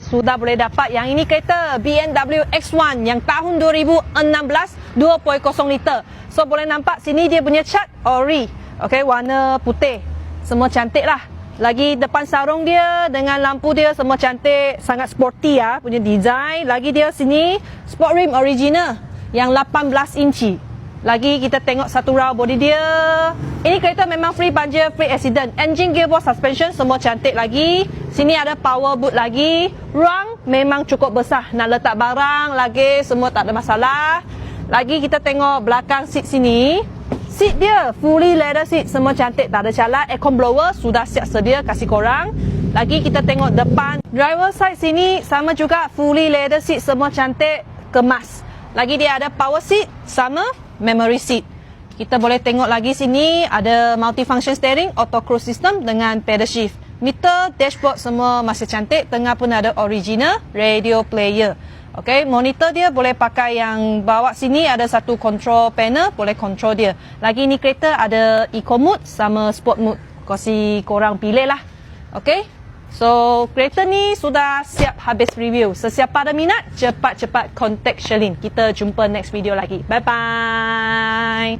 sudah boleh dapat yang ini kereta BMW X1 yang tahun 2016 2.0 liter. So boleh nampak sini dia punya cat ori. Okey, warna putih. Semua cantik lah. Lagi depan sarung dia dengan lampu dia semua cantik, sangat sporty ya punya design. Lagi dia sini sport rim original yang 18 inci. Lagi kita tengok satu raw body dia. Ini kereta memang free puncher, free accident. Engine, gearbox, suspension semua cantik lagi. Sini ada power boot lagi. Ruang memang cukup besar. Nak letak barang lagi semua tak ada masalah. Lagi kita tengok belakang seat sini. Seat dia fully leather seat, semua cantik, tak ada calat. Aircon blower sudah siap sedia kasih korang. Lagi kita tengok depan. Driver side sini sama juga fully leather seat, semua cantik, kemas. Lagi dia ada power seat sama memory seat. Kita boleh tengok lagi sini ada multifunction steering, auto cruise system dengan pedal shift. Meter, dashboard semua masih cantik. Tengah pun ada original radio player. Okay, monitor dia boleh pakai yang bawa sini ada satu control panel, boleh control dia. Lagi ni kereta ada eco mode sama sport mode. Kasi korang pilih lah. Okay, so kereta ni sudah siap habis review. Sesiapa ada minat, cepat-cepat contact Sherlyn. Kita jumpa next video lagi. Bye-bye.